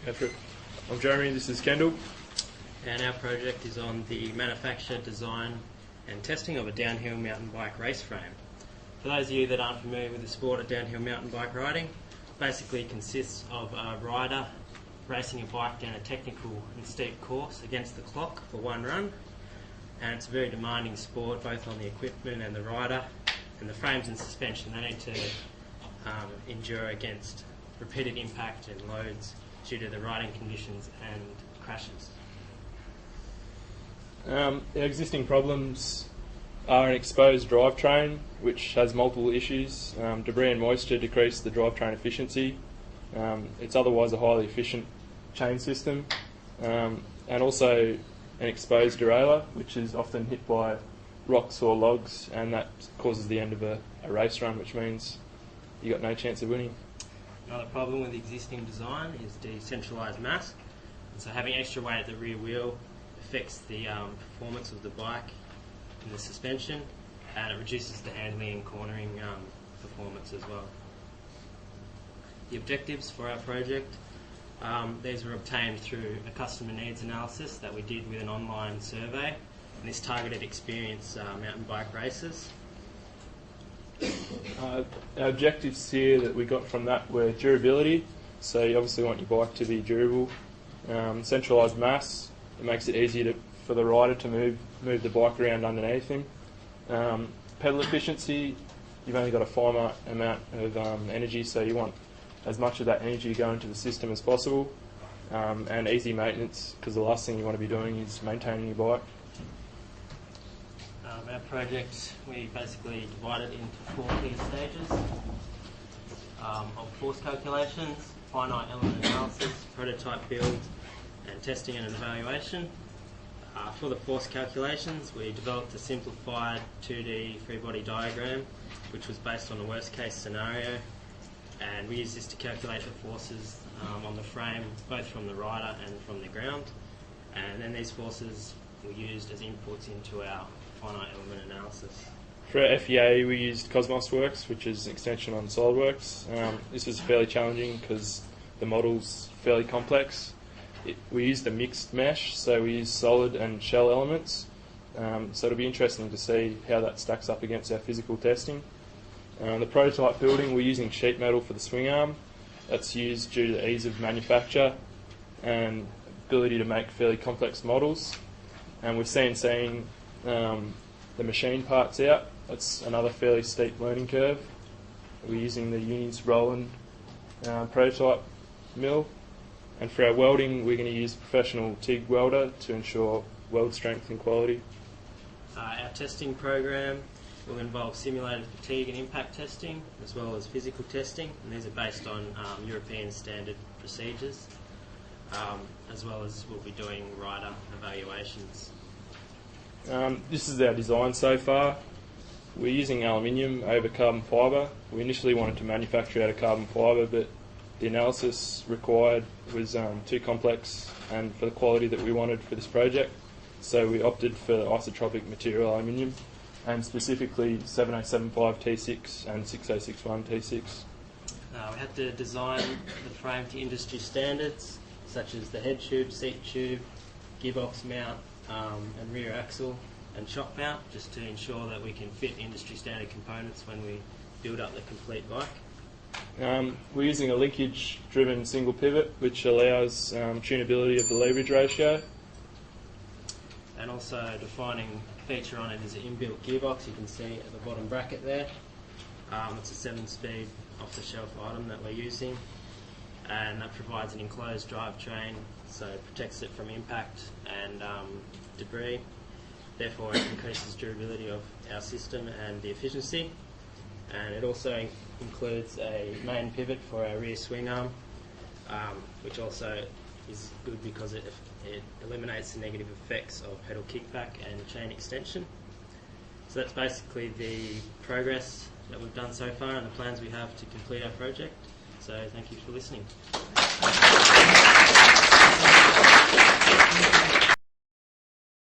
Go for it. I'm Jeremy, this is Kendal. And our project is on the manufacture, design and testing of a downhill mountain bike race frame. For those of you that aren't familiar with the sport of downhill mountain bike riding, basically consists of a rider racing a bike down a technical and steep course against the clock for one run. And it's a very demanding sport, both on the equipment and the rider, and the frames and suspension. They need to endure against repeated impact and loads due to the riding conditions and crashes. Our existing problems are an exposed drivetrain, which has multiple issues. Debris and moisture decrease the drivetrain efficiency. It's otherwise a highly efficient chain system. And also an exposed derailleur, which is often hit by rocks or logs, and that causes the end of a race run, which means you've got no chance of winning. Another problem with the existing design is decentralised mass. And so having extra weight at the rear wheel affects the performance of the bike in the suspension, and it reduces the handling and cornering performance as well. The objectives for our project, these were obtained through a customer needs analysis that we did with an online survey, and this targeted experienced mountain bike racers. Our objectives here that we got from that were durability, so you obviously want your bike to be durable. Centralised mass, it makes it easier for the rider to move the bike around underneath him. Pedal efficiency, you've only got a finite amount of energy, so you want as much of that energy going into the system as possible. And easy maintenance, because the last thing you want to be doing is maintaining your bike. Our project, we basically divided into 4 key stages of force calculations, finite element analysis, prototype build, and testing and evaluation. For the force calculations, we developed a simplified 2D free-body diagram, which was based on a worst-case scenario, and we used this to calculate the forces on the frame, both from the rider and from the ground, and then these forces were used as inputs into our finite element analysis. For our FEA, we used CosmosWorks, which is an extension on SolidWorks. This was fairly challenging because the model's fairly complex. We used a mixed mesh, so we used solid and shell elements. So it'll be interesting to see how that stacks up against our physical testing. The prototype building, we're using sheet metal for the swing arm. That's used due to the ease of manufacture and ability to make fairly complex models. And we're CNCing the machine parts out. That's another fairly steep learning curve. We're using the Uni's Roland prototype mill. And for our welding, we're going to use a professional TIG welder to ensure weld strength and quality. Our testing program will involve simulated fatigue and impact testing, as well as physical testing, and these are based on European standard procedures, as well as we'll be doing rider evaluations. This is our design so far. We're using aluminium over carbon fibre. We initially wanted to manufacture out of carbon fibre, but the analysis required was too complex and for the quality that we wanted for this project. So we opted for isotropic material aluminium, and specifically 7075 T6 and 6061 T6. We had to design the frame to industry standards, such as the head tube, seat tube, gearbox mount, and rear axle and shock mount, just to ensure that we can fit industry standard components when we build up the complete bike. We're using a linkage-driven single pivot, which allows tunability of the leverage ratio. And also a defining feature on it is an inbuilt gearbox. You can see at the bottom bracket there. It's a 7-speed off-the-shelf item that we're using, and that provides an enclosed drivetrain, so it protects it from impact and debris. Therefore, it increases durability of our system and the efficiency. And it also includes a main pivot for our rear swing arm, which also is good because it eliminates the negative effects of pedal kickback and chain extension. So that's basically the progress that we've done so far and the plans we have to complete our project. So thank you for listening.